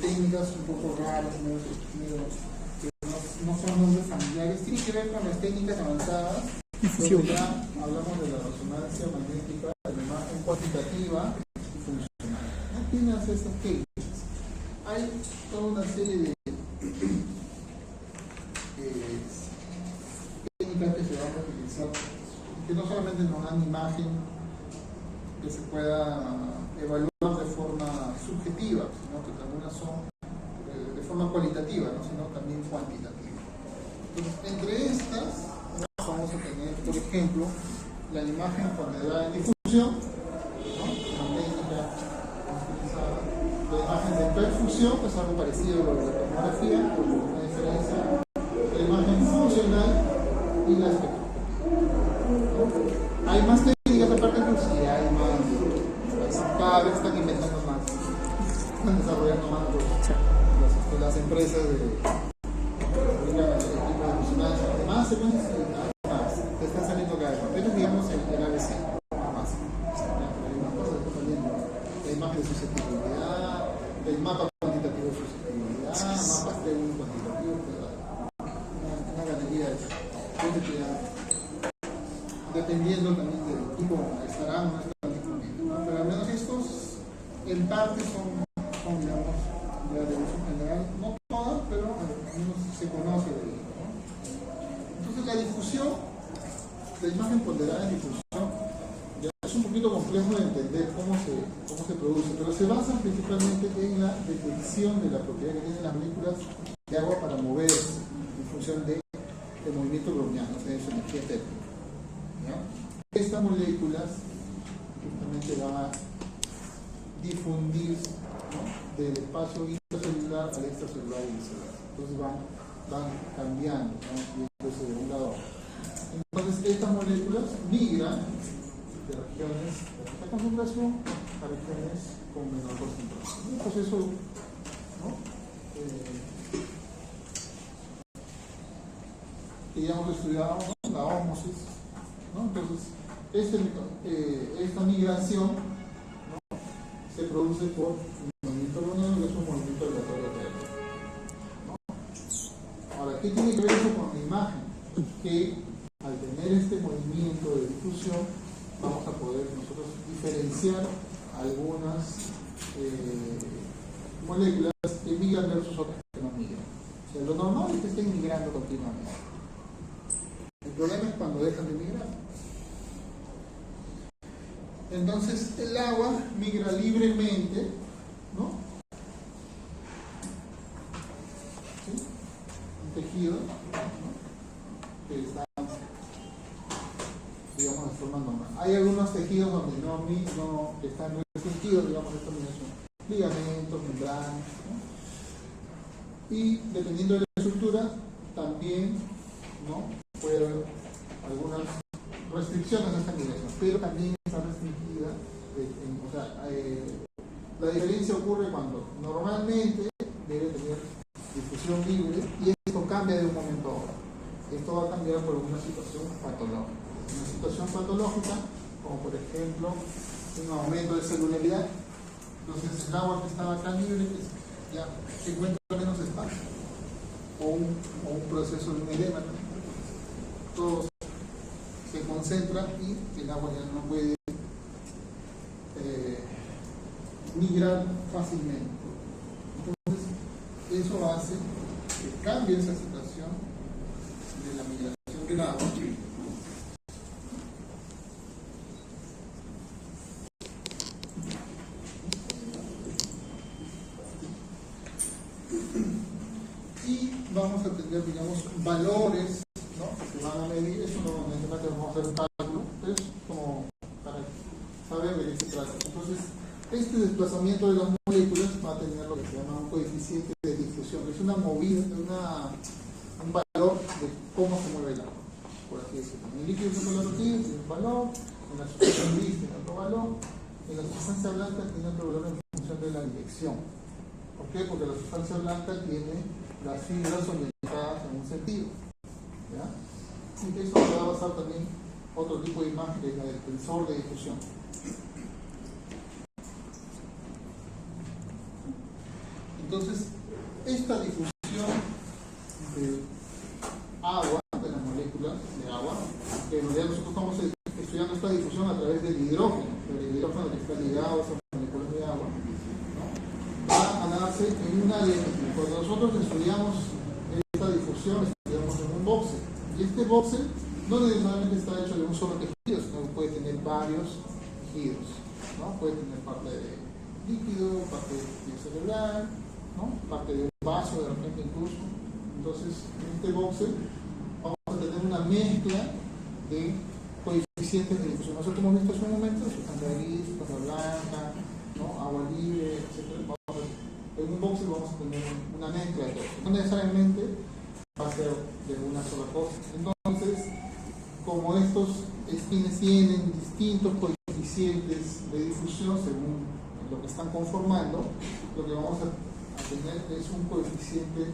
técnicas un poco raras, que no son nombres familiares, tiene que ver con las técnicas avanzadas, donde ya hablamos de la resonancia magnética, de la imagen cuantitativa y funcional. ¿No tienes estas técnicas? Hay toda una serie de técnicas que se van a utilizar, que no solamente nos dan imagen que se pueda evaluar de forma subjetiva, sino que algunas son de forma cualitativa, ¿no? Sino también cuantitativa. Entonces, entre estas vamos a tener, por ejemplo, la imagen ponderada en difusión, ¿no? Una técnica utilizada. La imagen de perfusión, que es algo parecido a lo de la tomografía, con una diferencia. La imagen funcional y la espectroscopía, ¿no? Hay más técnicas aparte, pero sí hay más. Cada vez están inventando más, están desarrollando más las empresas de resonancia, más secuencias y más, te están saliendo cada vez más. Pero digamos el ABC, más. Hay más cosas que están saliendo. La imagen de susceptibilidad, el mapa cuantitativo de susceptibilidad, mapas de un cuantitativo, una galería de cosas dependiendo también del tipo, estarán o no estarán disponibles, ¿no? Pero al menos estos en parte son digamos, ya de uso general, no todas, pero al menos se conoce de ello, ¿no? Entonces la difusión, la imagen ponderada en difusión, ya es un poquito complejo de entender cómo se produce, pero se basa principalmente en la detección de la propiedad que tienen las moléculas de agua para moverse en función del movimiento browniano, o sea, de su energía térmica. ¿Ya? Estas moléculas justamente van a difundir, ¿no? Del espacio intracelular al extracelular y viceversa. Entonces van cambiando, ¿no? Yéndose de un lado a otro. Entonces estas moléculas migran de regiones de alta concentración a regiones con menor concentración. Un proceso, ¿no? Que ya hemos estudiado, ¿no? La ósmosis, ¿no? Entonces, esta migración, ¿no? Se produce por un movimiento browniano, que es un movimiento aleatorio térmico, ¿no? Ahora, ¿qué tiene que ver eso con la imagen? Que al tener este movimiento de difusión, vamos a poder nosotros diferenciar algunas moléculas que migran versus otras que no migran. O sea, lo normal es que estén migrando continuamente. El problema es cuando dejan de migrar. Entonces el agua migra libremente, ¿no? ¿Sí? Un tejido, ¿no? Que está, digamos, de forma normal. Hay algunos tejidos donde no están restringidos, digamos, estos son ligamentos, membranas, ¿no? Y dependiendo de la estructura, también, ¿no? Puede haber algunas restricciones a esta migración, pero también está restringida, o sea, la diferencia ocurre cuando normalmente debe tener difusión libre y esto cambia de un momento a otro. Esto va a cambiar por una situación patológica. Una situación patológica, como por ejemplo un aumento de celularidad. Entonces el agua que estaba acá libre ya se encuentra menos espacio, o un proceso de un edema también. Todo se concentra y el agua ya no puede migrar fácilmente. Entonces eso hace que cambie esa situación de la migración del agua. Y vamos a tener, digamos, valores, ¿no? Que se van a medir. Eso no necesariamente vamos a hacer un cálculo, pero es como para saber de qué se trata. Entonces, este desplazamiento de las moléculas va a tener lo que se llama un coeficiente de difusión, que es una movida, un valor de cómo se mueve el agua, por así decirlo. En el líquido circulatorio tiene un valor, en la sustancia gris tiene otro valor, en la sustancia blanca tiene otro valor en función de la dirección. ¿Por qué? Porque la sustancia blanca tiene las fibras orientadas en un sentido, ¿ya? Y que eso se va a basar también otro tipo de imagen, que es la del tensor de difusión. Entonces, esta difusión de agua, de las moléculas de agua, que en realidad nosotros estamos estudiando esta difusión a través del hidrógeno, pero el hidrógeno que está ligado a esas moléculas de agua, ¿no? Va a darse en una línea. Cuando nosotros estudiamos esta difusión, estudiamos en un voxel, y este voxel no necesariamente está hecho de un solo tejido, sino que puede tener varios tejidos, ¿no? Puede tener parte de líquido, parte de tejido cerebral, ¿no? Parte de un vaso de repente incluso. Entonces, en este voxel vamos a tener una mezcla de coeficientes de difusión. Nosotros hemos visto hace un momento sustancia gris, sustancia blanca, ¿no? Agua libre, etc. En un voxel vamos a tener una mezcla de todo. No necesariamente va a ser de una sola cosa. Entonces, como estos espines tienen distintos coeficientes de difusión según lo que están conformando, lo que vamos a tener es un coeficiente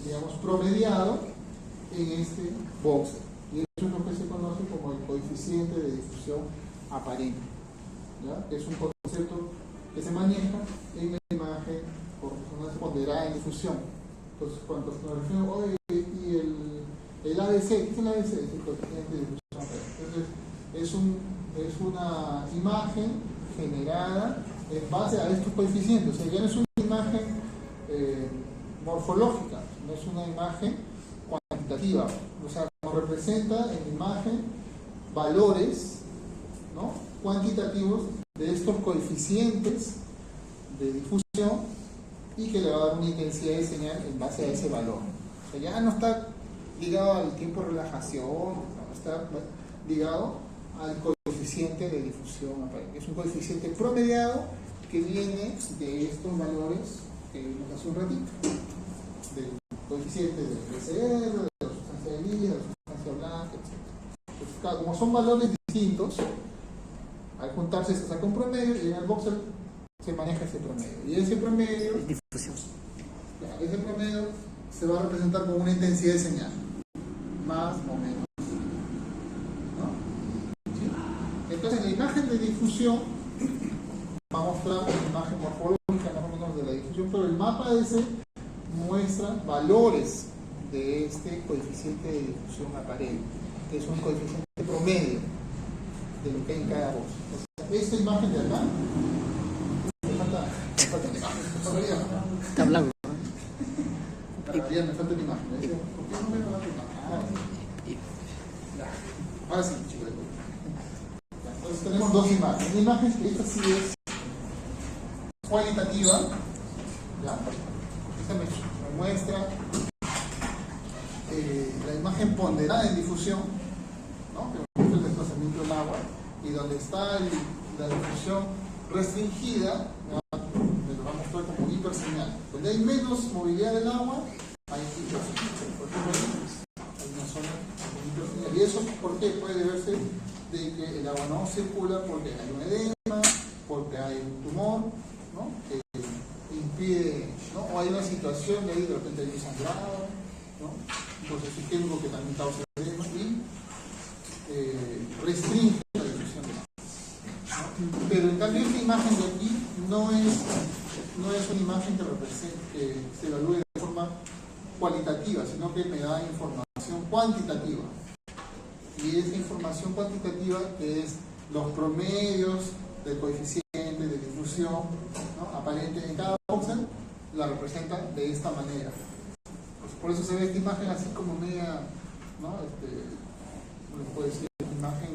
digamos promediado en este voxel, y eso es lo que se conoce como el coeficiente de difusión aparente, ¿ya? Que es un concepto que se maneja en la imagen por resonancia ponderada en difusión. Entonces, cuando nos referimos, oye, y el ADC, ¿qué es el ADC? Es el coeficiente de difusión aparente. Entonces, es una imagen generada en base a estos coeficientes. O sea, ya no es una imagen morfológica, no es una imagen cuantitativa. O sea, nos representa en la imagen valores, ¿no?, cuantitativos de estos coeficientes de difusión, y que le va a dar una intensidad de señal en base a ese valor. O sea, ya no está ligado al tiempo de relajación, no, está ligado al coeficiente de difusión aparente. Es un coeficiente promediado que viene de estos valores que vimos hace un ratito, del coeficiente del PCR, de la sustancia de línea, de la sustancia blanca, etc. Entonces, claro, como son valores distintos, al juntarse se saca un promedio, y en el voxel se maneja ese promedio. Y ese promedio, difusión, ese promedio se va a representar con una intensidad de señal, más o menos, ¿no? ¿Sí? Entonces, la imagen de difusión va a mostrar una imagen morfológica más o menos de la difusión, pero el mapa ese muestra valores de este coeficiente de difusión aparente, que es un coeficiente promedio de lo que hay en cada voz. O sea, esta imagen de acá, me falta una imagen, está blanco. me falta una imagen. ¿Por qué no me va a dar una imagen? Ahora sí, chicos. Entonces tenemos dos imágenes. Una imagen que esta sí es cualitativa, ¿ya? Esta me muestra la imagen ponderada en difusión, ¿no?, que muestra el desplazamiento del agua, y donde está la difusión restringida, me lo va a mostrar como hiperseñal. Donde hay menos movilidad del agua, hay hiperseñal. Por ejemplo, hay una zona de hiperseñal. ¿Y eso por qué? Puede deberse de que el agua no circula porque hay un edema, porque hay un tumor, ¿no?, que impide, ¿no?, o hay una situación de ahí, de repente hay un sangrado, ¿no?, entonces es químico que también causa edema y restringe la difusión del agua, ¿no? Pero en cambio esta imagen de aquí no es una imagen que se evalúe de forma cualitativa, sino que me da información cuantitativa. Y esa información cuantitativa, que es los promedios del coeficiente de difusión, ¿no?, aparente en cada voxel, la representa de esta manera. Pues por eso se ve esta imagen así como media, ¿no?, ¿cómo les puedo decir? Una imagen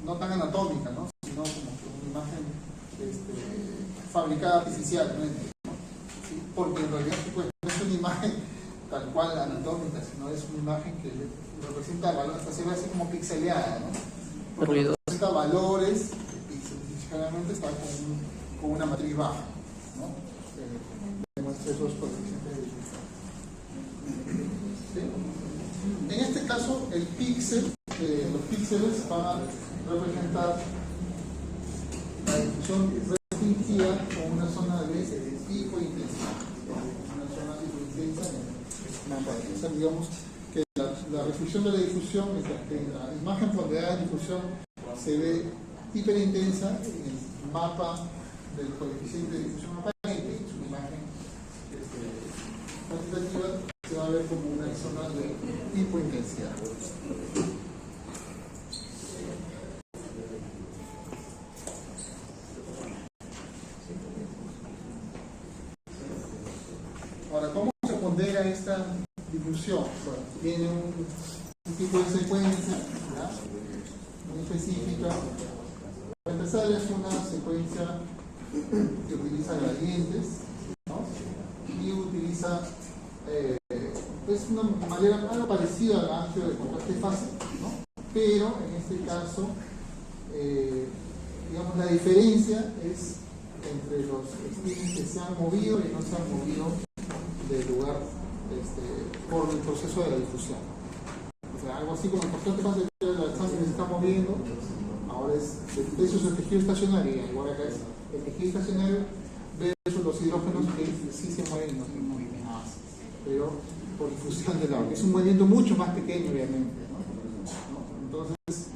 no tan anatómica, ¿no?, sino como que una imagen fabricada artificialmente, ¿no? ¿Sí? Porque en realidad pues, no es una imagen tal cual anatómica, sino es una imagen que representa valores, hasta se ve así como pixeleada, ¿no? Porque representa valores de píxeles, y generalmente está con una matriz baja, ¿no? Demuestra esos coeficientes de difusión. ¿Sí? En este caso, el píxel, los píxeles van a representar la difusión restringida con una zona de pico de intensidad, una zona intensa en el mapa. O sea, digamos que la restricción de la difusión, mientras que en la imagen ponderada de difusión se ve hiperintensa, en el mapa del coeficiente de difusión densidad. Ahora, ¿cómo se pondera esta difusión? Bueno, tiene un tipo de secuencia, ¿ya?, muy específica. Para empezar, es una secuencia que utiliza gradientes, ¿no?, y utiliza es una manera algo parecida al ancho de contraste fácil, ¿no?, pero en este caso digamos, la diferencia es entre los spins que se han movido y no se han movido del lugar por el proceso de la difusión. O sea, algo así como el contraste fácil, la sangre se está moviendo, ahora eso es el tejido estacionario, igual acá es el tejido estacionario versus los hidrógenos que sí se mueven y no se mueven más, pero por difusión del agua. Es un movimiento mucho más pequeño, obviamente, ¿no? Entonces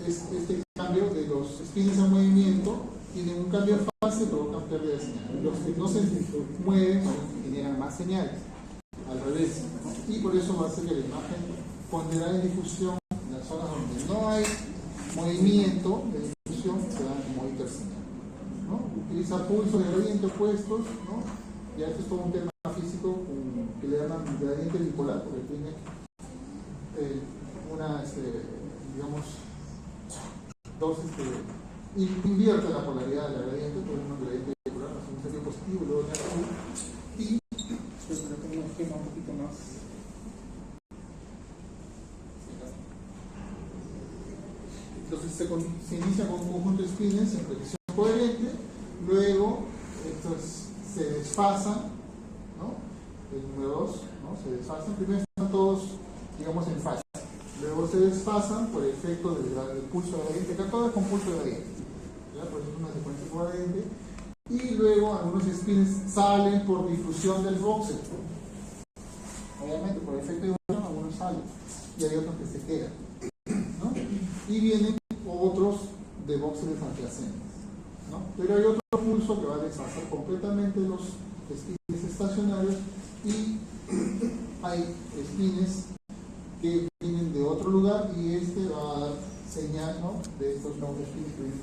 este cambio de los spins en movimiento tiene un cambio de fase y provocan pérdida de señal. Los que no se mueven generan más señales, al revés, ¿no? Y por eso va a ser que la imagen pondrá en difusión en las zonas donde no hay movimiento de difusión, se dan como hiperseñal, ¿no? Utiliza pulsos de gradiente opuestos, ¿no? Y esto es todo un tema físico que le llaman gradiente bipolar, porque tiene digamos, dos, invierte la polaridad de la gradiente, por ejemplo, gradiente bipolar, hace un sentido positivo y luego negativo, y pero tengo un esquema un poquito más. Entonces se inicia con un conjunto de spins en predicción coherente, luego estos se desfasan, ¿no? El número 2, ¿no?, se desfasan. Primero están todos, digamos, en fase, luego se desfasan por el efecto del pulso de gradiente. Acá todo es con pulso de gradiente, ¿ya? Por eso es una secuencia coherente. Y luego algunos spins salen por difusión del voxel, obviamente por efecto de difusión algunos salen y hay otros que se quedan, ¿no? Y vienen otros de voxeles adyacentes, ¿no? Pero hay otro pulso que va a desfasar completamente los spins estacionarios y hay spins que vienen de otro lugar y va a dar señal, ¿no?, de estos nuevos spins que vienen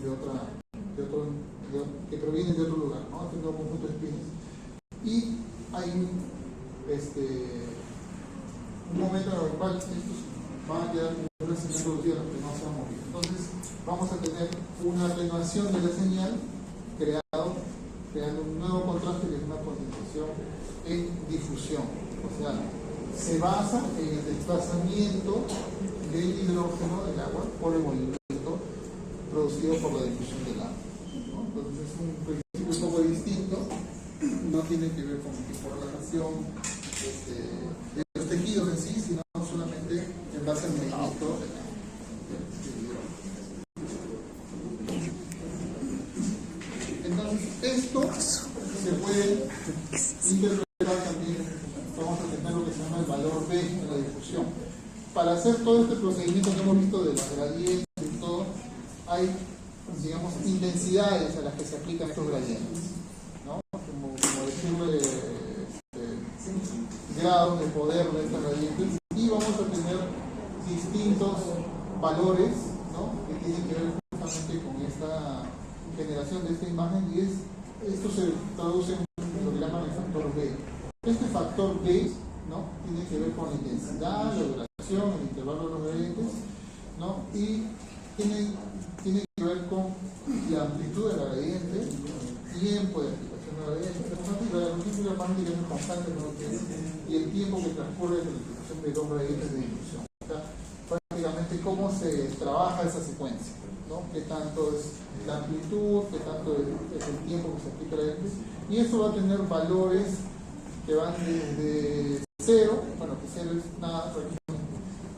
que provienen de otro lugar, ¿no? Este nuevo conjunto de spins. Y hay un momento en el cual estos van a quedar como una señal producida que no se ha movido. Entonces vamos a tener una renovación de la señal creando un nuevo contraste que es una concentración en difusión. O sea, se basa en el desplazamiento del hidrógeno del agua por el movimiento producido por la difusión del agua, ¿no? Entonces es un principio un poco distinto, no tiene que ver con el tipo de relajación de los tejidos en sí, sino solamente en base al movimiento del agua. Entonces esto se puede interpretar también. Vamos a tener lo que se llama el valor B de la difusión. Para hacer todo este procedimiento que hemos visto de las gradientes y todo, hay, digamos, intensidades a las que se aplican estos gradientes, ¿no? Como decirle grados de poder de estos gradientes, y vamos a tener distintos valores, ¿no?, que tienen que ver justamente con esta generación de esta imagen, y esto se traduce en lo que llaman el factor B. Este factor B, ¿no?, tiene que ver con la intensidad, la duración, el intervalo de los gradientes, ¿no?, y tiene que ver con la amplitud de la gradiente, tiempo de aplicación de la gradiente, la amplitud de la cuántica es constante, ¿no?, y el tiempo que transcurre de la aplicación de dos gradientes de difusión. O sea, prácticamente cómo se trabaja esa secuencia, ¿no?, qué tanto es la amplitud, qué tanto es el tiempo que se aplica la gradiente, y eso va a tener valores que van desde 0, bueno, que 0 es nada,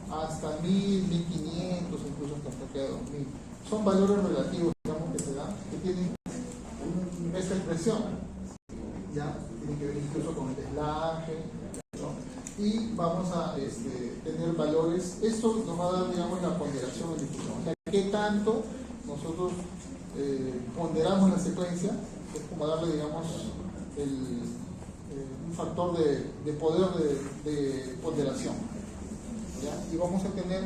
hasta 1000, 1500, incluso hasta 2000. Son valores relativos, digamos, que se dan, que tienen esta expresión, ya, tiene que ver incluso con el deslaje, ¿no? Y vamos a tener valores, esto nos va a dar, digamos, la ponderación de difusión, o sea, qué tanto nosotros ponderamos la secuencia, es como darle, digamos, un factor de poder de ponderación, ¿ya? Y vamos a tener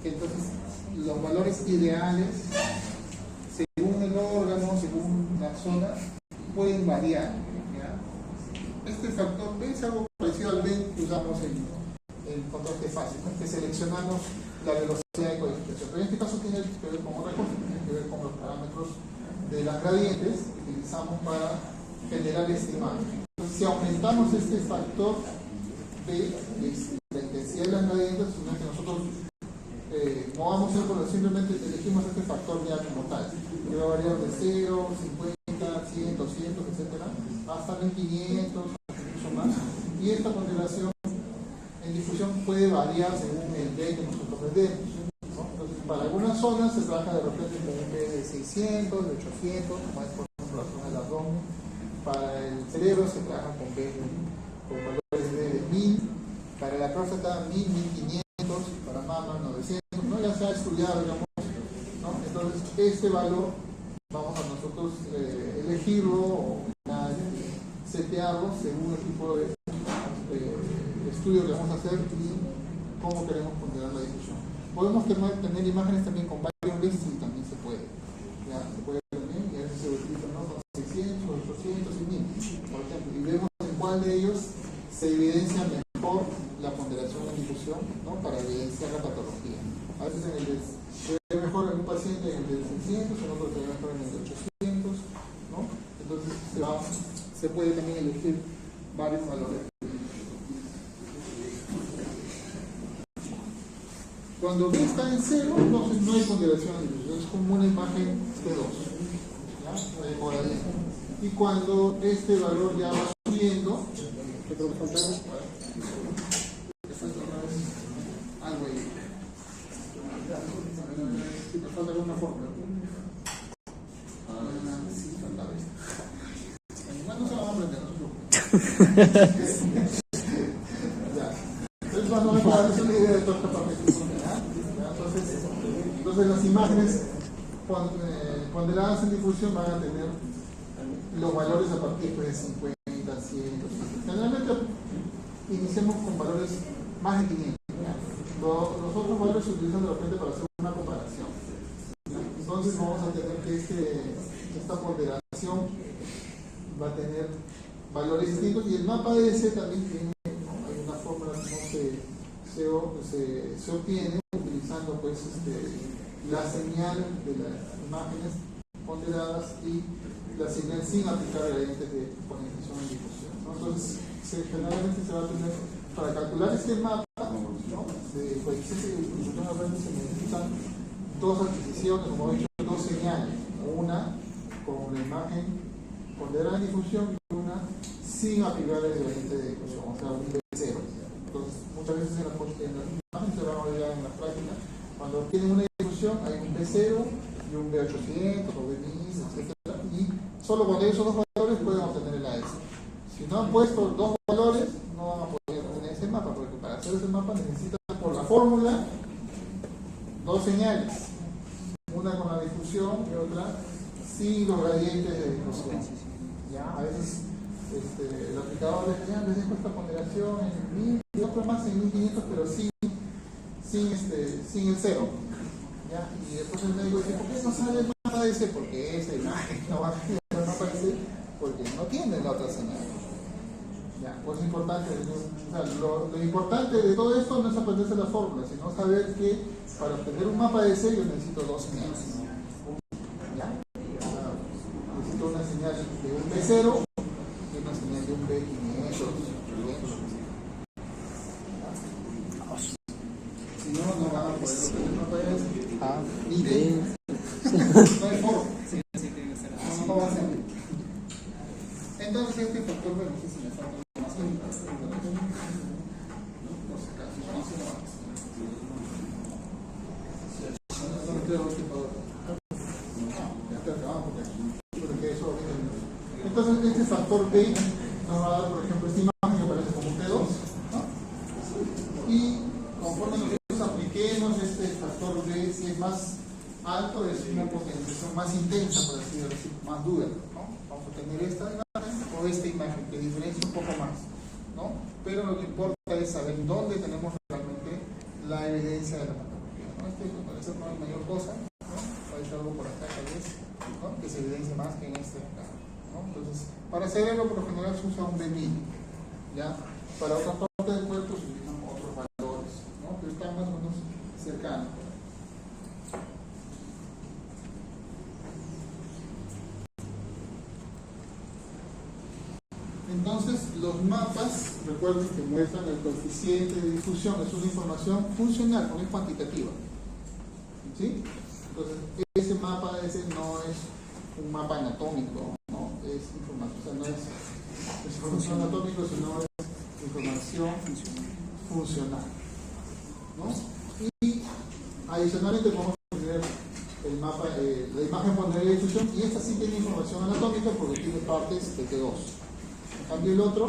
que entonces los valores ideales, según el órgano, según la zona, pueden variar, ¿ya? Este factor B es algo parecido al B que usamos en contraste fácil, ¿no? Que seleccionamos la velocidad de codificación, pero en este caso tiene que ver con otra cosa, tiene que ver con los parámetros de las gradientes que utilizamos para generar esta imagen. Entonces, si aumentamos este factor B, la intensidad de las gradientes, es que nosotros no vamos a ir por simplemente elegimos este factor ya como tal, que va a variar de 0, 50, 100, 200, etcétera, hasta 1500, incluso más, y esta ponderación en difusión puede variar según el B que nosotros vendemos, ¿no? Entonces, para algunas zonas se trabaja de repente con un B de 600, de 800, como es por ejemplo la zona del abdomen. Para el cerebro se trabaja con B con valores de 1000, para la próstata 1000, 1500, para mama 900, ¿no? Ya se ha estudiado, digamos, ¿no? Entonces este valor vamos a nosotros elegirlo o setearlo según el tipo de estudio que vamos a hacer y cómo queremos ponderar la difusión. Podemos tener imágenes también con varios bits y también se puede. Ya, se puede también, y a veces se utiliza, ¿no? Con 600, 800 y 1000, por ejemplo, y vemos en cuál de ellos se evidencia mejor la ponderación en difusión, ¿no? Para evidenciar la patología. A veces en el de, se ve mejor en un paciente en el de 600, en otro se ve mejor en el de 800, ¿no? Entonces se puede también elegir varios valores. Cuando B está en 0, entonces no hay ponderación de difusión, es como una imagen P2, ¿ya? Y cuando este valor ya va subiendo, ¿qué creo que falta? Algo ahí. Si me falta alguna fórmula. Sí, falta esto. Igual no se la van a aprender, no se preocupen. Entonces, cuando me puedo hacer una idea de toda esta parte. Entonces las imágenes ponderadas en difusión van a tener los valores a partir de 50, 100, 200. Generalmente iniciamos con valores más de 500. Los otros valores se utilizan de repente para hacer una comparación. Entonces vamos a tener que esta ponderación va a tener valores distintos y el mapa de ese también tiene, ¿no? Hay una fórmula como se obtiene utilizando pues la señal de las imágenes ponderadas y la señal sin aplicar gradientes de polarización en difusión, ¿no? Entonces generalmente se va a tener para calcular este mapa, ¿no? De coeficiente de distribución aparte se necesitan dos adquisiciones, como he dicho, dos señales, una con la imagen ponderada en difusión y una sin aplicar el gradiente de difusión, o sea, un B0. Entonces, muchas veces en la imagen se va a olvidar en la práctica, cuando tienen una difusión hay un B0 y un B800 o B1000, etc. Y solo cuando hay esos dos valores pueden obtener el AS. Si no han puesto dos valores, no van a poder obtener ese mapa, porque para hacer ese mapa necesitan por la fórmula dos señales, una con la difusión y otra sin los gradientes de difusión. ¿Ya? A veces el aplicador les dejo esta ponderación en 1000 y otra más en 1500, pero sin el 0. ¿Ya? Y después el médico dice, ¿por qué no sale el mapa ese? Porque esa imagen no va a aparecer porque no tiene la otra señal. ¿Ya? Pues es importante, o sea, lo importante de todo esto no es aprenderse la fórmula, sino saber que para obtener un mapa de ese yo necesito dos señales. ¿Ya? Necesito una señal de un B0 y una señal de un B500. Si no, no van a poder obtener un mapa de ese. Ni de. No hay forma. No va a ser. Entonces este factor, bueno, no sé si me falta más entonces este factor B nos va a dar, por ejemplo, esta imagen que aparece como un P2, ¿no? Y conforme nosotros apliquemos este factor B, si es más alto, es una potenciación más intensa, por así decirlo, más dura, ¿no? Vamos a tener esta imagen, esta imagen, que diferencia un poco más, ¿no? Pero lo que importa es saber dónde tenemos realmente la evidencia de la patología, ¿no? Este me parece no hay mayor cosa, ¿no? Hay algo por acá tal vez, ¿no? Que se evidencia más que en este acá, ¿no? Entonces, para hacerlo por lo general se usa un B1000, ¿ya? Para otra parte del cuerpo se utilizan otros valores, ¿no? Pero están más o menos cercanos. Entonces, los mapas, recuerden que muestran el coeficiente de difusión, es una información funcional, no es cuantitativa. ¿Sí? Entonces, ese mapa no es un mapa anatómico, ¿no? Es información, o sea, no es información anatómica, sino es información funcional, ¿no? Y adicionalmente podemos tener el mapa, la imagen ponderaria de difusión, y esta sí tiene información anatómica porque tiene partes de T2. En cambio el otro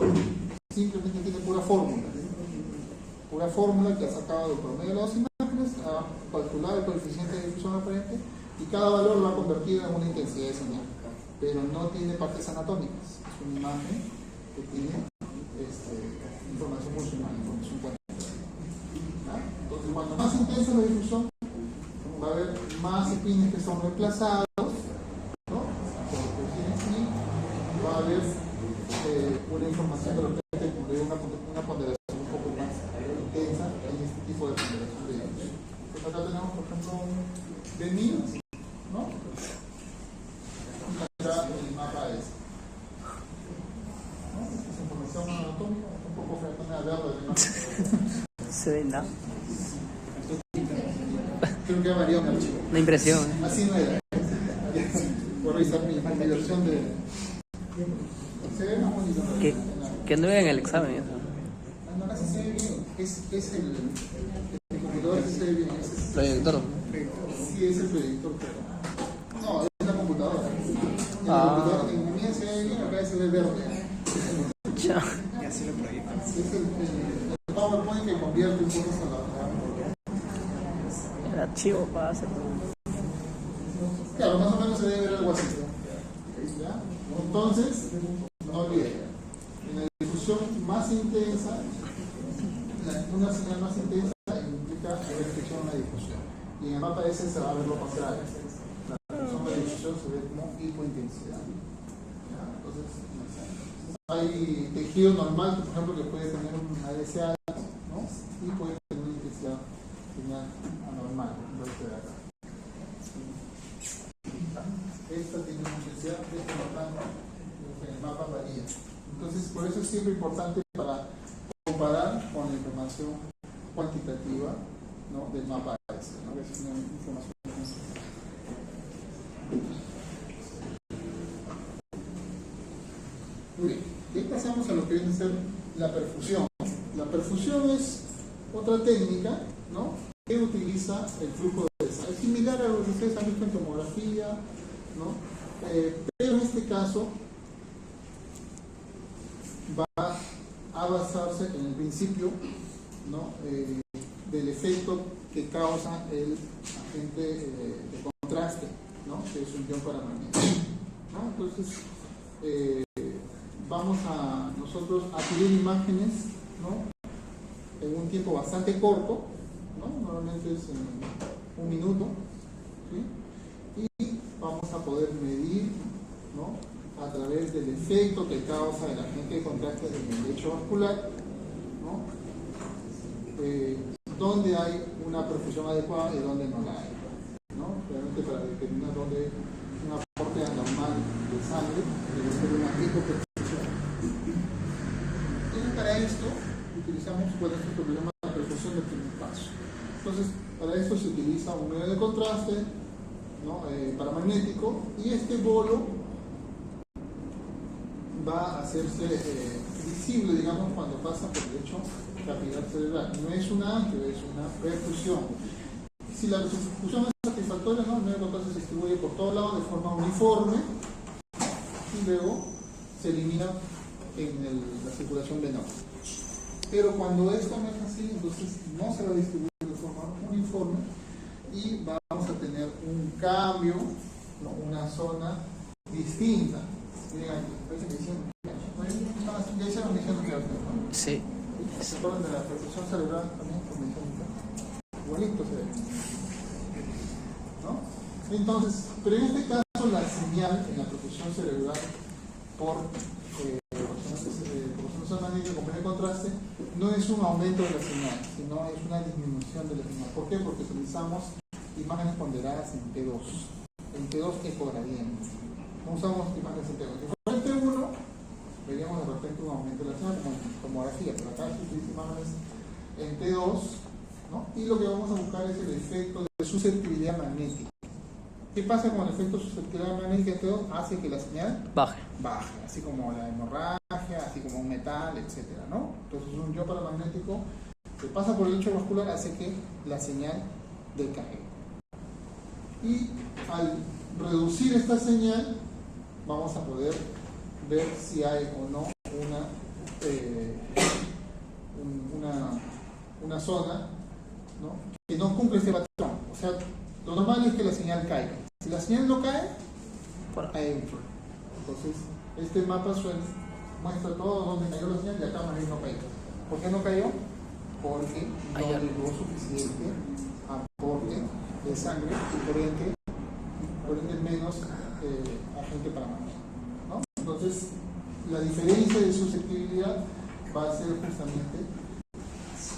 simplemente tiene pura fórmula que ha sacado del promedio de las imágenes, ha calculado el coeficiente de difusión aparente y cada valor lo ha convertido en una intensidad de señal, pero no tiene partes anatómicas, es una imagen que tiene información funcional, información cuantitativa. Entonces, cuanto más intensa la difusión, va a haber más espines que son reemplazados, ¿no? Y va a haber una información de repente de una ponderación un poco más intensa en este tipo de ponderación de difusión. Entonces acá tenemos, por ejemplo, un B1000, ¿no? Y acá el mapa es, ¿no? Esta es información anatómica, un poco fea, verlo. Se ve nada. Creo que ha variado un archivo. La impresión. Así no era. Por revisar mi versión de. Se ve más bonito. Que no vean el examen. Eso. No, así se ve bien. Es el computador que se ve bien. Proyector. Sí, es el proyector, pero. No, es la computadora. En la computadora, en la mía se ve bien, acá se ve verde. Chao. Y así lo proyectan. Es el PowerPoint que convierte un poco a la. El archivo para hacer. Claro, más o menos se debe ver algo así. ¿Ya? Entonces, no olviden, en la difusión más intensa, una señal más intensa implica restricción a la difusión. Y en el mapa ese se va a ver lo contrario. La restricción de la difusión se ve como hipointensidad. ¿Ya? Entonces, hay tejido normal, por ejemplo, que puede tener un ADC alto, ¿no? Y puede tener una intensidad señal anormal, lo que de acá. Esta tiene una intensidad, esta no tanto, en el mapa varía. Entonces, por eso es siempre importante para comparar con la información cuantitativa, ¿no? Del mapa ese, ¿no? Que es una información. Muy bien, y ahí pasamos a lo que viene a ser la perfusión. La perfusión es otra técnica, ¿no? Que utiliza el flujo de sangre. Es similar a lo que ustedes han visto en tomografía, ¿no? Pero en este caso va a basarse en el principio, ¿no? Del efecto que causa el agente de contraste, ¿no? Que es un ion paramagnético, ¿no? Entonces vamos a nosotros adquirir imágenes, ¿no? En un tiempo bastante corto, ¿no? Normalmente es en un minuto, ¿sí? Y vamos a poder medir, ¿no? A través del efecto que causa el agente de contraste en el lecho vascular, ¿no? Dónde hay una perfusión adecuada y dónde no la hay, ¿no? Realmente para determinar dónde un aporte anormal de sangre debe ser una hipoperfusión. Y para esto utilizamos este problema de perfusión del primer paso. Entonces, para esto se utiliza un medio de contraste, ¿no? Paramagnético, y este bolo va a hacerse visible, digamos, cuando pasa por el lecho capilar cerebral. No es una angio, es una perfusión. Si la perfusión es satisfactoria, ¿no? El medio de contraste se distribuye por todos lados de forma uniforme y luego se elimina en la circulación venosa. Pero cuando esto no es así, entonces no se va a distribuir de forma uniforme y vamos a tener un cambio, ¿no? Una zona distinta. Miren aquí, parece que hicieron Ya hicieron medición nuclear, ¿no? Sí. ¿Se acuerdan de la perfusión cerebral también con medición nuclear? Igualito se ve. ¿No? Entonces, pero en este caso la señal en la perfusión cerebral por resonancia magnética con primer contraste no es un aumento de la señal, sino es una disminución de la señal. ¿Por qué? Porque utilizamos imágenes ponderadas en T2 ecogradientes. No usamos imágenes en T2. Si fuera en T1, veríamos de repente un aumento de la señal como en tomografía, pero acá se utilizan imágenes en T2, ¿no? Y lo que vamos a buscar es el efecto de susceptibilidad magnética. ¿Qué pasa con el efecto de susceptibilidad magnética en T2? Hace que la señal Baje. baje, así como la hemorragia, así como un metal, etcétera, ¿no? Entonces un yo paramagnético que pasa por el lecho vascular hace que la señal decaiga. Y al reducir esta señal vamos a poder ver si hay o no una zona, ¿no?, que no cumple este patrón. O sea, lo normal es que la señal caiga. Si la señal no cae, hay un problema. Entonces, este mapa muestra todo donde cayó la señal y acá más bien no cayó. ¿Por qué no cayó? Porque no llegó suficiente aporte de sangre y por ende menos agente paramagnético, ¿no? Entonces, la diferencia de susceptibilidad va a ser justamente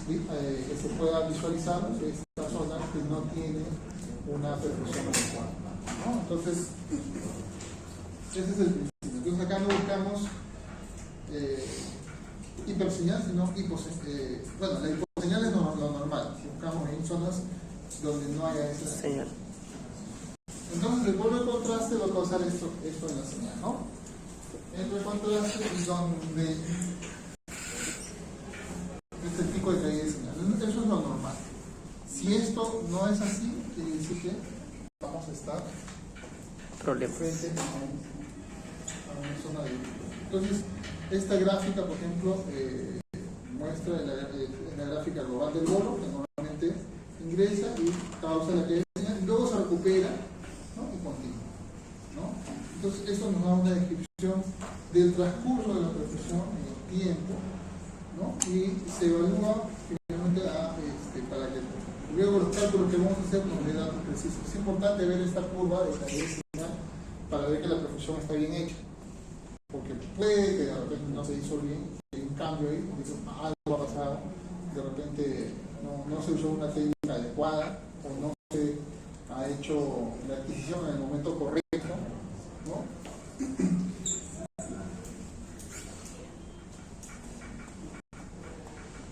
que se pueda visualizar esta zona que no tiene una perfusión adecuada, ¿no? Entonces, ese es el principio. Entonces acá no buscamos hiperseñal, sino hiposeñal. Bueno, la hiposeñal es lo normal. Si buscamos en zonas donde no haya esa Señal. Entonces el polvo de contraste va a causar esto en la señal, ¿no? El de contraste es donde este pico de caída de señal. Eso es lo normal. Si esto no es así, quiere decir que vamos a estar Problemas. frente a una zona de... Entonces, esta gráfica, por ejemplo, muestra en la gráfica global del bolo, que normalmente ingresa y causa la caída de señal, y luego se recupera, ¿no?, y continúa, ¿no? Entonces, esto nos da una descripción del transcurso de la perfusión en el tiempo, ¿no? Y se evalúa finalmente para que luego los cálculos que vamos a hacer nos dé datos precisos. Es importante ver esta curva de caída de señal para ver que la perfusión está bien hecha, porque puede que de repente no se hizo bien, hay un cambio ahí, algo ha pasado, de repente no se usó una técnica adecuada o no se ha hecho la adquisición en el momento correcto, ¿no?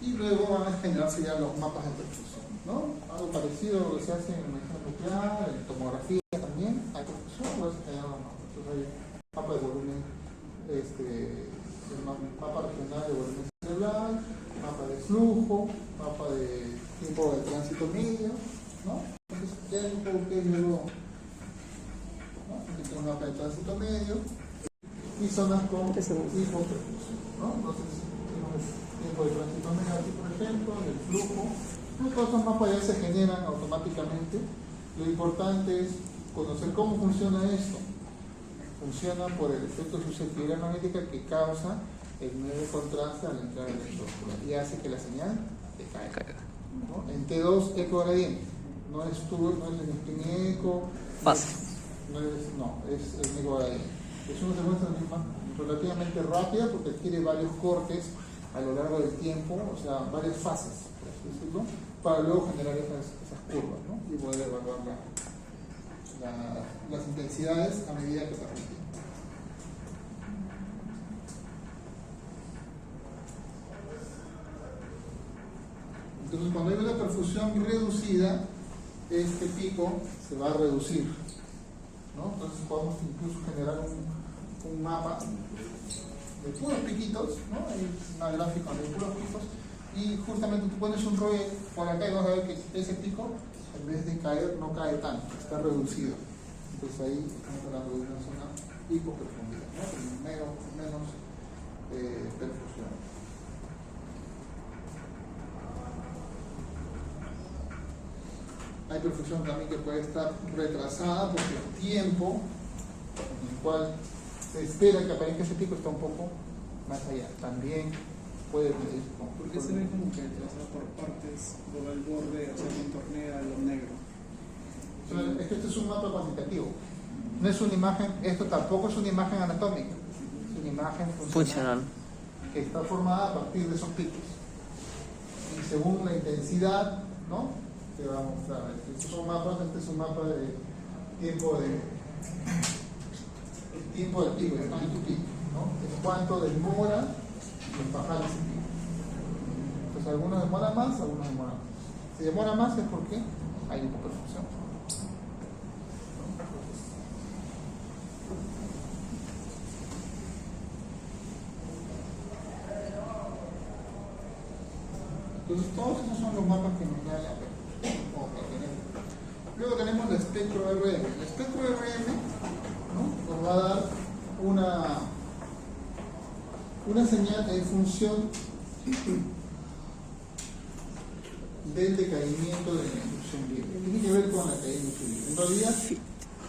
Y luego van a generarse ya los mapas de perfusión, ¿no? Algo parecido a lo que se hace en medicina nuclear, en tomografía también, hay perfusión, luego se generan los mapas. Entonces hay mapa de volumen, mapa regional de volumen cerebral, mapa de flujo, mapa de tiempo de tránsito medio, ¿no? Entonces ya hay un poco que luego, ¿no? Aquí un mapa de tránsito medio y zonas con hipoperfusión, ¿no? Entonces tenemos tiempo de tránsito medio aquí, por ejemplo, el flujo. Todos estos mapas ya se generan automáticamente. Lo importante es conocer cómo funciona esto. Funciona por el efecto de susceptibilidad magnética que causa el medio de contraste al entrar en el electrovascular y hace que la señal decaiga, ¿no? En T2 ecogradiente, no es el spin eco, Fácil. es el ecogradiente. Es una secuencia relativamente rápida porque adquiere varios cortes a lo largo del tiempo, o sea, varias fases, por así decirlo, para luego generar esas curvas, ¿no? Y poder evaluar las intensidades a medida que pasa el tiempo. Entonces, cuando hay una perfusión reducida, este pico se va a reducir, ¿no? Entonces podemos incluso generar un mapa de puros piquitos, ¿no? Hay una gráfica de puros picos y justamente tú pones un ROE por acá y vas a ver que ese pico, en vez de caer, no cae tanto, está reducido. Entonces ahí estamos hablando de una zona hipoperfundida, ¿no? Con menos perfusión. Hay perfusión también que puede estar retrasada porque el tiempo en el cual se espera que aparezca ese pico está un poco más allá. También puede medir ¿Por qué se ve como que trazado por partes, por el borde, o sea, contornea lo negro? Pero es que este es un mapa cuantitativo. No es una imagen, esto tampoco es una imagen anatómica, es una imagen funcional que está formada a partir de esos picos. Y según la intensidad, ¿no? Te va a mostrar. Estos son mapas, este es un mapa de tiempo de el tiempo del pico, el time to peak, ¿no? Es cuánto demora en bajar ese pico. Entonces algunos demoran más, algunos demoran más. Si demora más es porque hay hipoperfusión. Entonces todos esos son los mapas que nos da la tenemos. Luego tenemos el espectro RM. El espectro RM, ¿no? Nos va a dar una señal en función del decaimiento de la inducción libre. Tiene que ver con la caída de inducción libre. En realidad,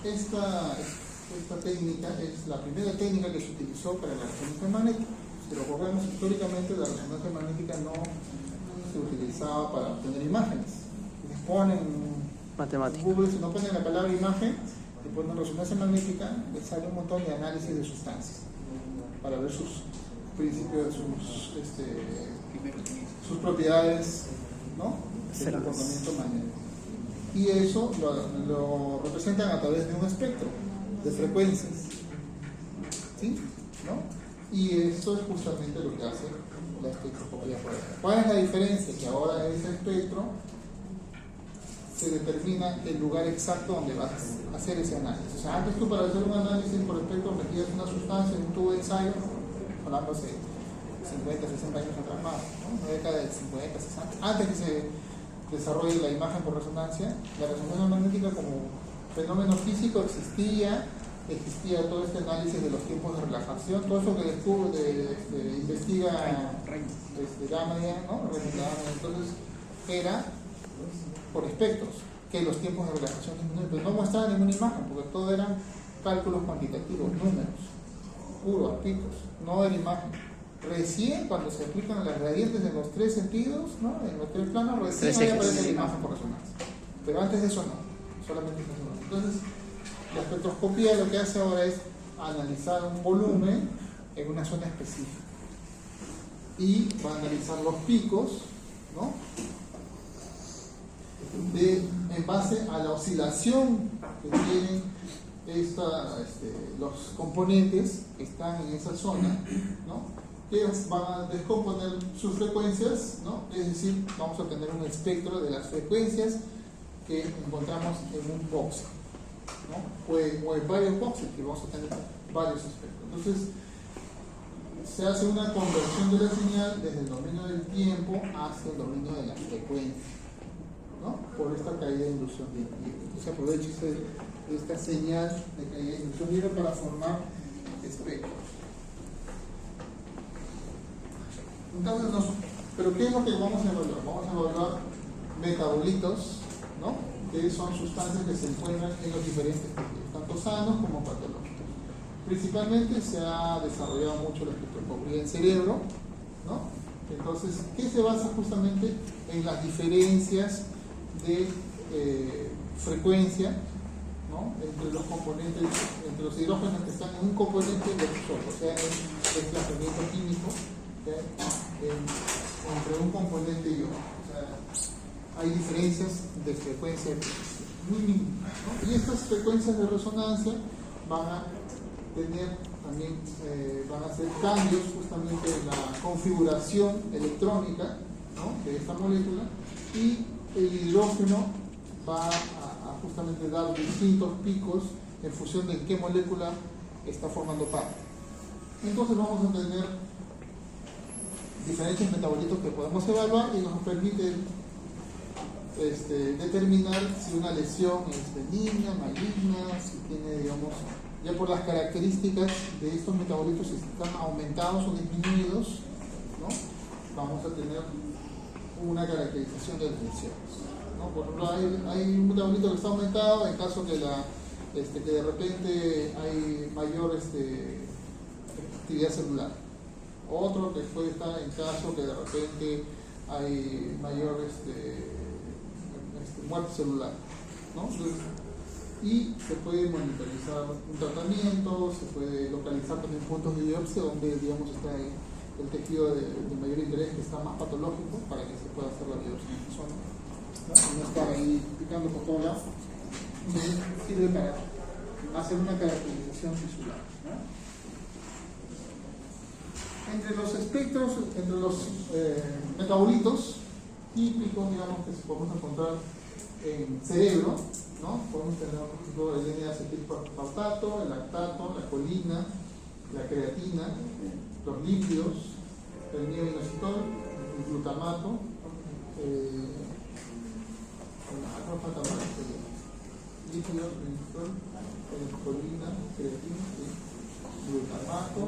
esta técnica es la primera técnica que se utilizó para la resonancia magnética. Si lo recordamos, históricamente la resonancia magnética no se utilizaba para obtener imágenes. Les ponen Matemática. Google, si no ponen la palabra imagen, le ponen resonancia magnética, les sale un montón de análisis de sustancias para ver sus principios, sus propiedades, ¿no? El comportamiento magnético. Y eso lo representan a través de un espectro de frecuencias, ¿sí? ¿No? Y eso es justamente lo que hace la espectroscopía por acá. ¿Cuál es la diferencia? Que ahora ese espectro se determina el lugar exacto donde vas a hacer ese análisis. O sea, antes tú para hacer un análisis por espectro metías una sustancia en un tubo de ensayo, hablando hace 50, 60 años atrás más, ¿no? Una década de 50, 60, antes que se desarrolle la imagen por resonancia, la resonancia magnética como fenómeno físico existía todo este análisis de los tiempos de relajación, todo eso que investiga Gamadia, ¿no? Entonces era por espectros que los tiempos de relajación disminuyen, pero no mostraban ninguna imagen porque todo eran cálculos cuantitativos, números puros, picos, no era imagen. Recién cuando se aplican las gradientes en los tres sentidos, ¿no? En los tres planos, recién ahí aparece la imagen por resonancia, pero antes de eso no, solamente eso. Entonces la espectroscopía lo que hace ahora es analizar un volumen en una zona específica y va a analizar los picos, ¿no? En base a la oscilación que tienen los componentes que están en esa zona, ¿no? Que van a descomponer sus frecuencias, ¿no? Es decir, vamos a tener un espectro de las frecuencias que encontramos en un box, ¿no? O en varios boxes, que vamos a tener varios espectros. Entonces, se hace una conversión de la señal desde el dominio del tiempo hacia el dominio de la frecuencia, ¿no? Por esta caída de inducción libre. Entonces, aprovecho esta señal de caída de inducción libre para formar espectros. Entonces, ¿pero qué es lo que vamos a evaluar? Vamos a evaluar metabolitos, ¿no? Que son sustancias que se encuentran en los diferentes tejidos, tanto sanos como patológicos. Principalmente se ha desarrollado mucho la espectroscopía en cerebro, ¿no? Entonces, ¿qué se basa justamente en las diferencias de frecuencia, ¿no? Entre los componentes, entre los hidrógenos que están en un componente y otro, o sea, el desplazamiento químico, entre un componente y otro. O sea, hay diferencias de frecuencia muy mínimas, ¿no? Y estas frecuencias de resonancia van a tener también, van a hacer cambios justamente en la configuración electrónica, ¿no? De esta molécula, y el hidrógeno va a justamente dar distintos picos en función de qué molécula está formando parte. Entonces vamos a tener diferentes metabolitos que podemos evaluar y nos permiten determinar si una lesión es benigna, maligna, si tiene, digamos, ya por las características de estos metabolitos, si están aumentados o disminuidos, ¿no? Vamos a tener una caracterización de las lesiones, ¿no? Por ejemplo, hay un metabolito que está aumentado en caso que que de repente hay mayor actividad celular, Otro que puede estar en caso que de repente hay mayor muerte celular, ¿no? Entonces, y se puede monitorizar un tratamiento, se puede localizar también puntos de biopsia donde, digamos, está el tejido de mayor interés, que está más patológico, para que se pueda hacer la biopsia en esa zona, ¿no? Y no estar ahí picando por todos lados. Entonces sirve para hacer una caracterización tisular, ¿no? Entre los espectros, entre los metabolitos típicos, digamos, que podemos encontrar en cerebro, ¿no? Podemos tener, por ejemplo, el N-acetilpautato, el lactato, la colina, la creatina, los lípidos, el mioinositol, el glutamato, lípidos, mioinositol, colina, creatina, glutamato,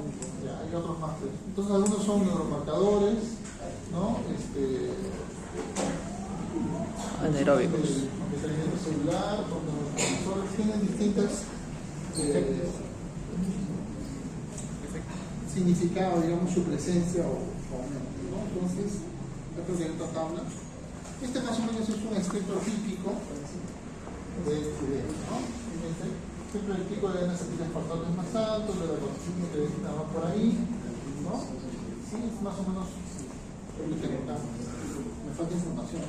ya hay otros más. Entonces algunos son neuromarcadores, ¿no? Anaeróbicos. Crecimiento celular, neurotransmisores, tienen distintos significados, digamos, su presencia o aumento, ¿no? Entonces, esto es esta tabla. Este más o menos es un espectro típico de estudiantes, ¿no? Siempre el pico de N-acetilespartato es más alto, de la constitución que va por ahí, ¿no? Sí, es más o menos lo que tengo acá. Me falta información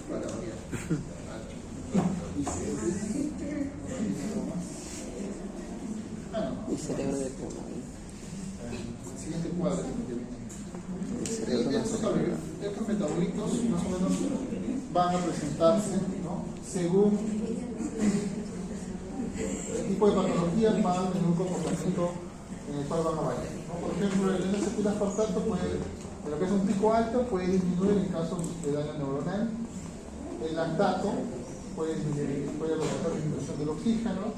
para variar. El cerebro de puma. El siguiente cuadro es el que viene. El cerebro de puma. Estos metabolitos más o menos van a presentarse, ¿no? Según el tipo de patología, van en un comportamiento en el cual van a variar, ¿no? Por ejemplo, el N-acetilespartato puede, en lo que es un pico alto, puede disminuir en casos de daño neuronal. El lactato puede reducir la disminución del oxígeno.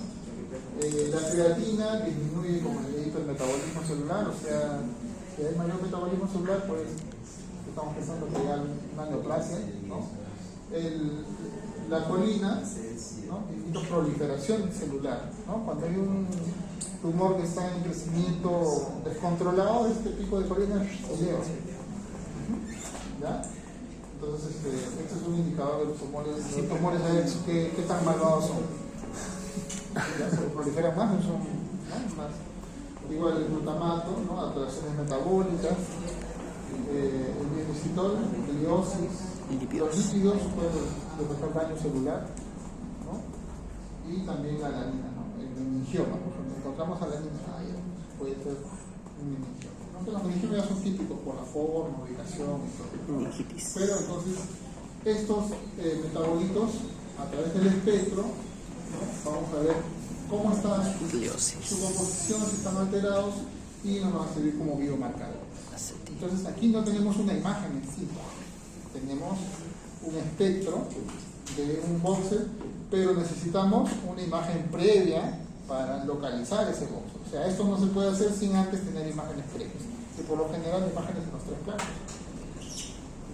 La creatina disminuye, como le he dicho, el metabolismo celular, o sea, si hay mayor metabolismo celular, pues estamos pensando que hay una neoplasia, ¿no? La colina, ¿no? Indica proliferación celular, ¿no? Cuando hay un tumor que está en crecimiento descontrolado, este pico de colina se eleva, ¿ya? Entonces, este es un indicador de los tumores de qué tan malvados son. Ya se proliferan más, no son, ¿no? Más. Igual el glutamato, ¿no? Alteraciones metabólicas, el mioinositol, el liosis, los lípidos pueden provocar daño celular, ¿no? Y también la alanina, ¿no? El meningioma, cuando encontramos alanina, puede ser un meningioma. Aunque los meningiomas son típicos por la forma, ubicación y todo. Meningitis. Pero entonces, estos metabolitos, a través del espectro, ¿no? Vamos a ver cómo está su composición, si están alterados, y nos van a servir como biomarcadores. Entonces aquí no tenemos una imagen en sí, tenemos un espectro de un voxel, pero necesitamos una imagen previa para localizar ese voxel. O sea, esto no se puede hacer sin antes tener imágenes previas, que por lo general imágenes en los tres planos.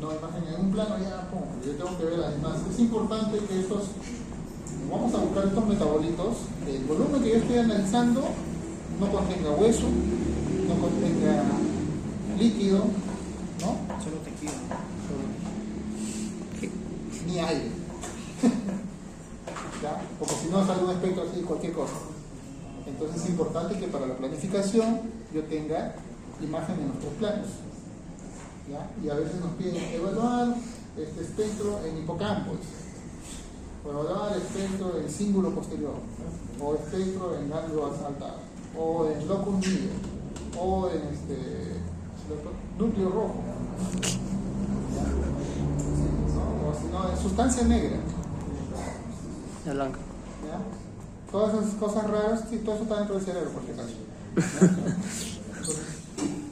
No imagen en un plano, ya pongo, yo tengo que ver además. Es importante que estos, vamos a buscar estos metabolitos, el volumen que yo estoy analizando no contenga hueso, no contenga líquido, ¿no? Solo tejido. Ni aire. ¿Ya? Porque si no sale un espectro así, cualquier cosa. Entonces es importante que para la planificación yo tenga imagen en los tres planos. ¿Ya? Y a veces nos piden evaluar este espectro en hipocampo, o evaluar espectro en cíngulo posterior, ¿no? O espectro en ganglio saltado, o en locus medio, o en núcleo rojo, ¿no? O si no, en sustancia negra. La blanca. ¿Ya? Todas esas cosas raras, sí, todo eso está dentro del cerebro, por si acaso. Entonces,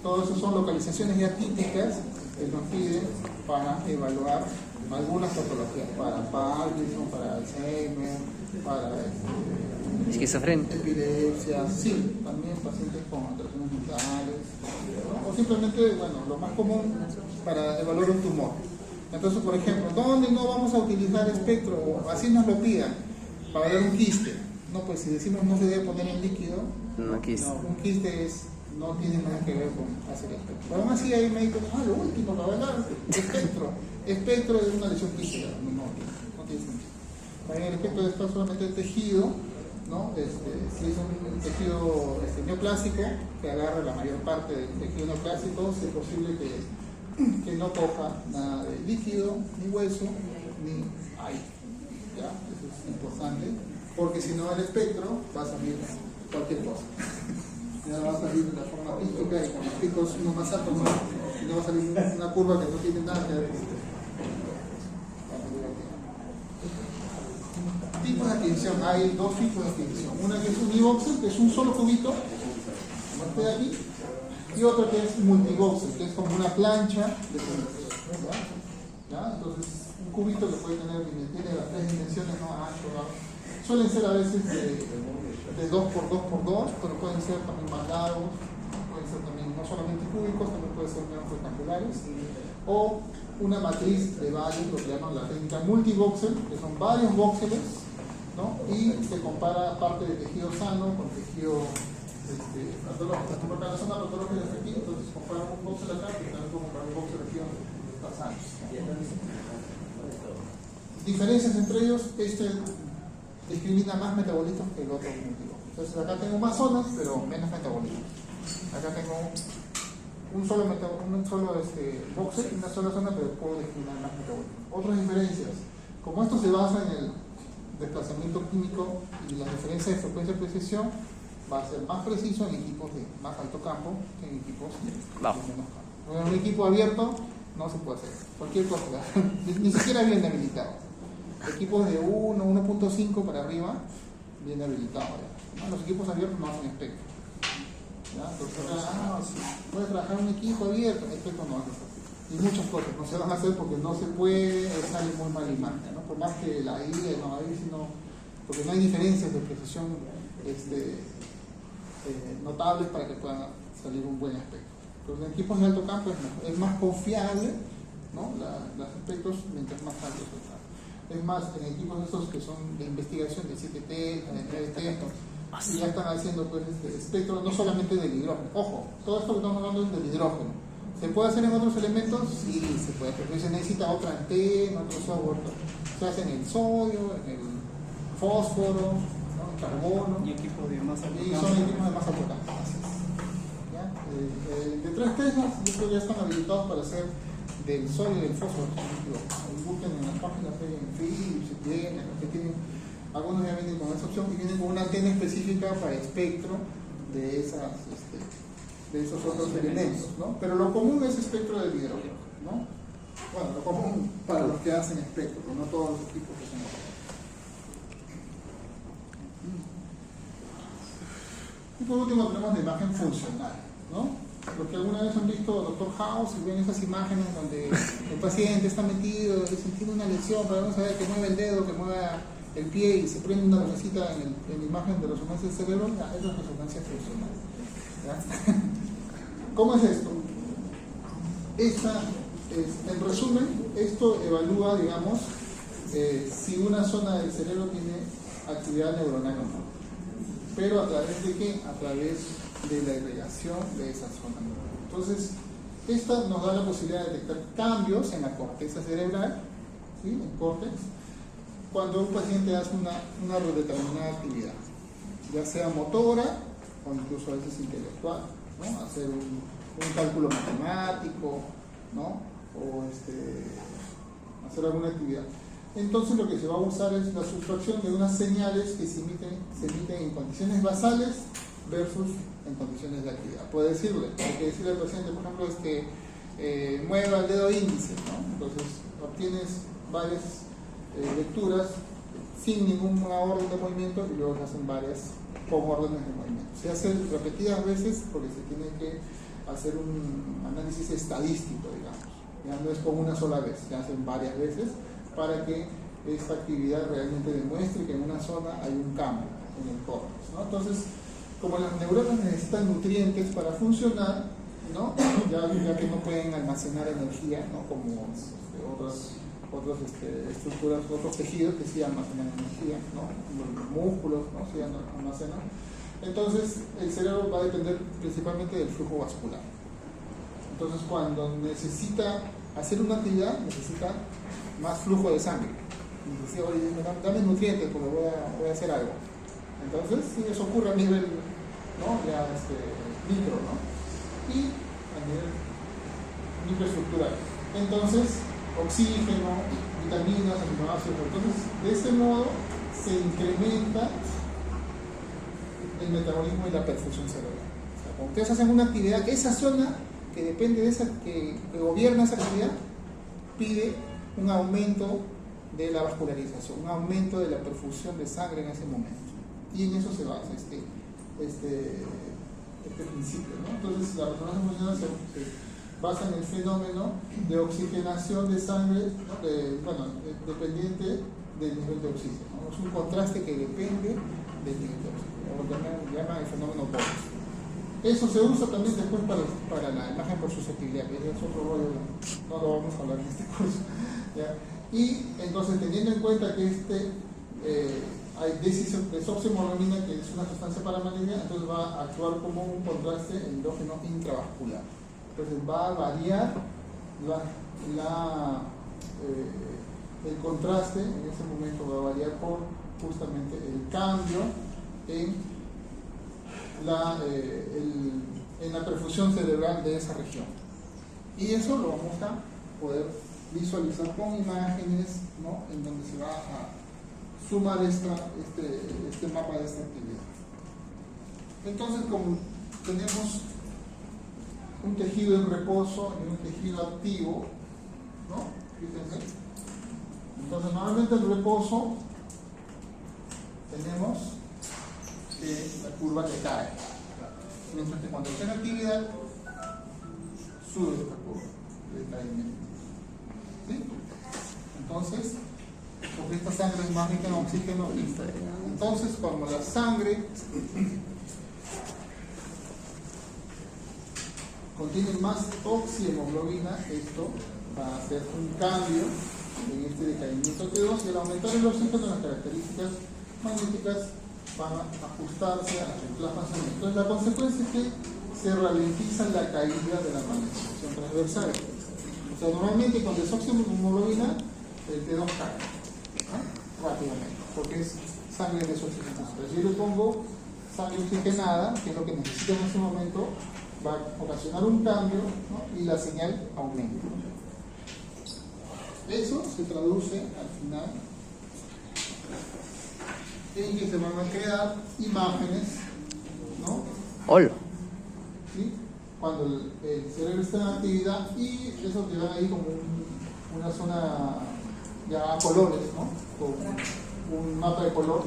todo eso son localizaciones ya típicas que nos piden para evaluar algunas patologías, para Parkinson, para Alzheimer, para Esquizofrenia. epilepsia, sí, también pacientes con alteraciones mentales, ¿no? O simplemente, bueno, lo más común para evaluar un tumor. Entonces, por ejemplo, ¿dónde no vamos a utilizar espectro? O así nos lo pidan, para ver un quiste. No, pues si decimos no se debe poner en líquido, No, aquí es. un quiste es no tiene nada que ver con hacer espectro. Pero aún así hay médicos que lo último que va a hablar, espectro es una lesión quística, no tiene sentido. También el espectro está solamente el tejido, ¿no? Si es un tejido neoplásico que agarra la mayor parte del tejido neoplásico, es posible que no coja nada de líquido, ni hueso, ni aire. ¿Ya? Eso es importante, porque si no el espectro va a salir cualquier cosa. Ya va a salir de la forma pística y con los picos uno más altos, no va a salir una curva que no tiene nada que ver. Tipos de adquisición, hay dos tipos de adquisición. Una que es univoxel, que es un solo cubito, como este de aquí, y otra que es multivoxel, que es como una plancha de cubitos. ¿Ya? Entonces, un cubito que puede tener, tiene las tres dimensiones, ¿no? Ancho, bajo. Suelen ser a veces de 2x2x2, pero pueden ser también más largos, pueden ser también no solamente cúbicos, también pueden ser menos rectangulares, o una matriz de varios, lo que llaman la técnica multivoxel, que son varios voxeles, ¿no? Y se compara parte de tejido sano con tejido patológico. Porque la zona patológica es aquí, entonces compara un voxel acá y también puedo comparar un voxel aquí donde está sano. Diferencias entre ellos, discrimina más metabolismos que el otro multivoxel. Entonces acá tengo más zonas, pero menos metabolismos. Acá tengo un solo voxel, una sola zona, pero puedo discriminar más metabolismos. Otras diferencias, como esto se basa en el desplazamiento químico y la diferencia de frecuencia de precisión, va a ser más preciso en equipos de más alto campo que en equipos de menos campo. En un equipo abierto no se puede hacer cualquier cosa, ni siquiera bien habilitado. Equipos de 1, 1.5 para arriba, bien habilitados. ¿No? Los equipos abiertos no hacen espectro. Entonces, puedes trabajar en un equipo abierto, espectro no hace. Y muchas cosas no se van a hacer porque no se puede, sale muy mal imagen, ¿no? Por más que la IA no hay, sino porque no hay diferencias de precisión notables para que puedan salir un buen espectro. Pero en equipos de alto campo es más confiable, ¿no? Los espectros mientras más altos están. Es más, en equipos esos que son de investigación de 7T, de 3T, y ya están haciendo pues, espectro no solamente del hidrógeno. Ojo, todo esto que estamos hablando es del hidrógeno. ¿Se puede hacer en otros elementos? Sí, se puede, pero se necesita otra antena, otro software. Se hace en el sodio, en el fósforo, ¿no? El carbono. Y equipos de más alto Y campo. son equipos de más alto campo. De 3 teslas, yo creo que ya están habilitados para hacer del sodio y del fósforo. Busquen en las páginas en Philips, si tienen, los que tienen. Algunos ya vienen con esa opción y vienen con una antena específica para espectro de esos otros elementos, ¿no? Pero lo común es espectro del hidrógeno, ¿no? Bueno, lo común para los que hacen espectro, pero no todos los equipos que son así. Y por último tenemos la imagen funcional, ¿no? Los que alguna vez han visto Doctor House y ven esas imágenes donde el paciente está metido y tiene una lesión, pero vamos a ver que mueve el dedo, que mueva el pie y se prende una lucecita en la imagen de resonancia del cerebro, esa es resonancia funcional. ¿Ya? ¿Cómo es esto? En resumen, esto evalúa, digamos, si una zona del cerebro tiene actividad neuronal o no. Pero ¿a través de qué? A través de la irrigación de esa zona. Entonces, esta nos da la posibilidad de detectar cambios en la corteza cerebral, ¿sí? En córtex, cuando un paciente hace una determinada actividad, ya sea motora o incluso a veces intelectual, ¿no? Hacer un cálculo matemático, ¿no? O hacer alguna actividad. Entonces lo que se va a usar es la sustracción de unas señales que se emiten en condiciones basales versus en condiciones de actividad. Puede decirle, hay que decirle al paciente, por ejemplo, mueva el dedo índice, ¿no? Entonces obtienes varias lecturas sin ninguna orden de movimiento y luego se hacen varias con órdenes de movimiento. Se hace repetidas veces porque se tiene que hacer un análisis estadístico, digamos. Ya no es con una sola vez, se hacen varias veces para que esta actividad realmente demuestre que en una zona hay un cambio en el córtex, ¿no? Entonces, como las neuronas necesitan nutrientes para funcionar, ¿no? ya que no pueden almacenar energía, ¿no? Como otras estructuras, otros tejidos que sí almacenan energía, ¿no? Los músculos, ¿no? Sí almacenan. Entonces, el cerebro va a depender principalmente del flujo vascular. Entonces, cuando necesita hacer una actividad, necesita más flujo de sangre. Y dice, oye, dame nutrientes porque voy a hacer algo. Entonces, sí, eso ocurre a nivel, ¿no? Ya micro, ¿no? Y a nivel microestructural. Entonces, oxígeno, vitaminas, aminoácidos. Entonces, de este modo se incrementa el metabolismo y la perfusión cerebral. O sea, cuando ustedes hacen una actividad, esa zona que depende de esa, que gobierna esa actividad, pide un aumento de la vascularización, un aumento de la perfusión de sangre en ese momento. Y en eso se basa este principio, ¿no? Entonces, la resonancia funcional se basa en el fenómeno de oxigenación de sangre, ¿no? Dependiente del nivel de oxígeno, ¿no? Es un contraste que depende del nivel de oxígeno, lo que llaman el fenómeno Box. Eso se usa también después para la imagen por susceptibilidad, que es otro rollo, no lo vamos a hablar en este curso, ¿ya? Y entonces, teniendo en cuenta que hay desoximoglobina, que es una sustancia paramalina, entonces va a actuar como un contraste endógeno intravascular. Entonces va a variar el contraste, en ese momento va a variar por justamente el cambio en la perfusión cerebral de esa región. Y eso lo vamos a poder visualizar con imágenes, ¿no? En donde se va a sumar este mapa de esta actividad. Entonces, como tenemos un tejido en reposo y un tejido activo, ¿no? Fíjense. Entonces, normalmente el reposo tenemos que la curva que cae, mientras que cuando está en actividad sube esta curva de caimiento. ¿Sí? Entonces, porque esta sangre es más rica en oxígeno, entonces cuando la sangre contiene más oxihemoglobina, esto va a hacer un cambio en este decaimiento T2, y al aumentar el oxígeno, las características magnéticas van a ajustarse a el plasma sanguíneo. Entonces, la consecuencia es que se ralentiza la caída de la magnetización transversal. O sea, normalmente con desoximoglobina el T2 cae, ¿no? Rápidamente, porque es sangre desoxigenada. Si yo le pongo sangre oxigenada, que es lo que necesito en ese momento, va a ocasionar un cambio, ¿no? Y la señal aumenta. Eso se traduce al final en que se van a crear imágenes, ¿no? Hola. ¿Sí? Cuando el cerebro está en actividad, y eso te da ahí como una zona ya a colores, ¿no? Con un mapa de color,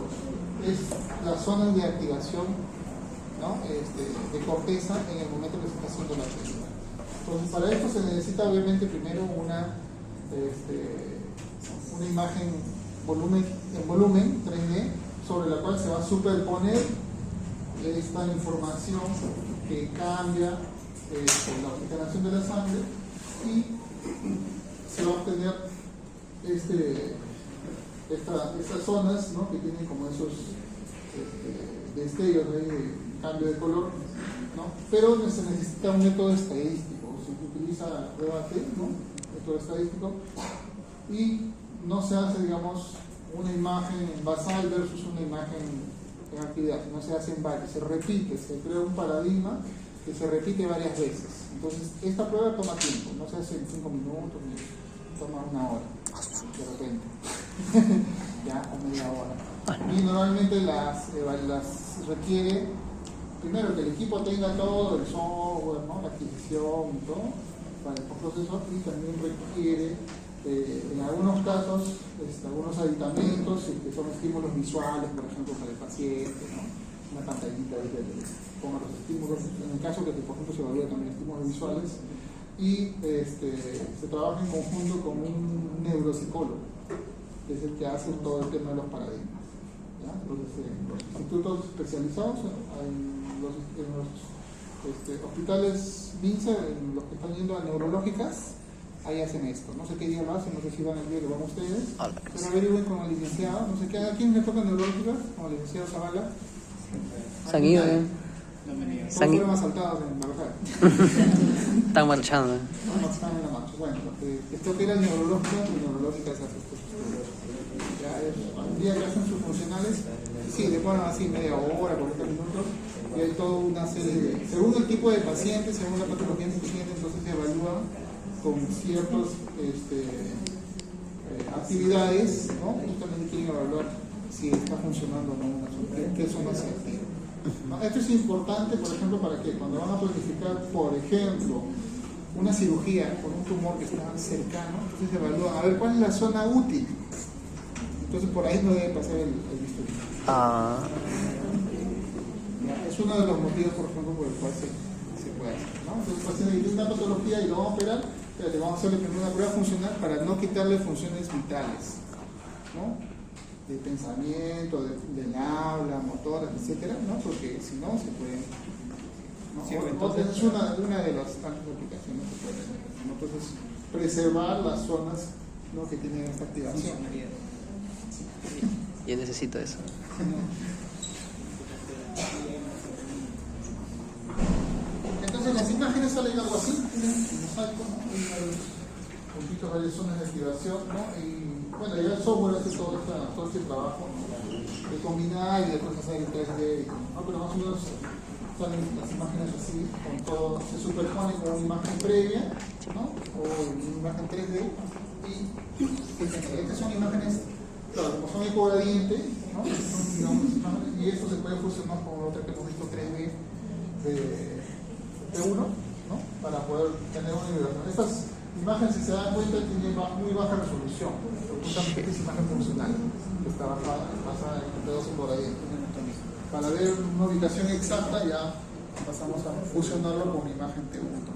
es las zonas de activación, ¿no? De corteza en el momento que se está haciendo la actividad. Entonces, para esto se necesita obviamente primero una imagen en volumen 3D, sobre la cual se va a superponer esta información que cambia por la oxigenación de la sangre, y se va a obtener estas zonas, ¿no? Que tienen como esos destellos de cambio de color, ¿no? Pero se necesita un método estadístico, se utiliza prueba T, ¿no? Método estadístico, y no se hace, digamos, una imagen basal versus una imagen en actividad, no se hace en varios, se repite, se crea un paradigma que se repite varias veces. Entonces, esta prueba toma tiempo, no se hace en 5 minutos, ni toma una hora, de repente, ya, o media hora. Y normalmente las requiere, primero, que el equipo tenga todo, el software, ¿no? La adquisición y todo, para el proceso, y también requiere, en algunos casos, algunos aditamentos que son estímulos visuales, por ejemplo, para el paciente, ¿no? Una pantallita ahí que ponga los estímulos, en el caso que, por ejemplo, se evalúa también estímulos visuales, y se trabaja en conjunto con un neuropsicólogo, que es el que hace todo el tema de los paradigmas, ¿ya? Entonces, en los institutos especializados, en los hospitales MINSA, en los que están yendo a neurológicas, ahí hacen esto. No sé qué día lo hacen, no sé si van el día que van ustedes, pero averigüen con el licenciado, no sé qué, ¿a quién le toca neurológicas? Con el licenciado Zavala. Se han ido, No me niegas. Se han Todos ido. fueron asaltados en Maracay. Están marchando. Están en la marcha. Bueno, esto que era neurológica esa ya un día que hacen sus funcionales, sí, demoran así media hora, 40 minutos, y hay toda una serie de, según el tipo de paciente, según la patología del paciente, entonces se evalúan con ciertas actividades, ¿no? Justamente quieren evaluar si está funcionando o no una zona, qué zona se activa. ¿No? Esto es importante, por ejemplo, para que cuando van a planificar, por ejemplo, una cirugía con un tumor que está cercano, entonces evalúan a ver cuál es la zona útil. Entonces por ahí no debe pasar el bisturí. Ah, Es uno de los motivos, por ejemplo, por el cual se puede hacer, ¿no? Entonces el paciente tiene una patología y lo vamos a operar, pero le vamos a hacerle primero una prueba funcional para no quitarle funciones vitales, ¿no? De pensamiento, del habla, motoras, etcétera, ¿no? Porque si no se puede, ¿no? Sí, Entonces es una de las tantas aplicaciones que puede tener, ¿no? Entonces preservar las zonas, ¿no? Que tienen esta activación. yo necesito eso. Entonces las imágenes salen algo así, miren, un mosaico, ¿no? Hay puntitos, varias zonas de activación, ¿no? Y bueno, ya el software hace todo este trabajo, ¿no? De combinar y después hacer el 3D, ¿no? Pero más o menos salen las imágenes así, con todo, se superpone con una imagen previa, ¿no? O una imagen 3D, y estas son imágenes, claro, como son ecogradiente, ¿no? Son, digamos, imágenes, y esto se puede fusionar con otra que hemos visto 3D de uno, ¿no? Para poder tener una vibración. Estas imágenes, si se dan cuenta, tienen muy baja resolución, pero justamente esta es imagen funcional, que está basada en el pedazo por ahí. Para ver una ubicación exacta, ya pasamos a fusionarlo con una imagen T1.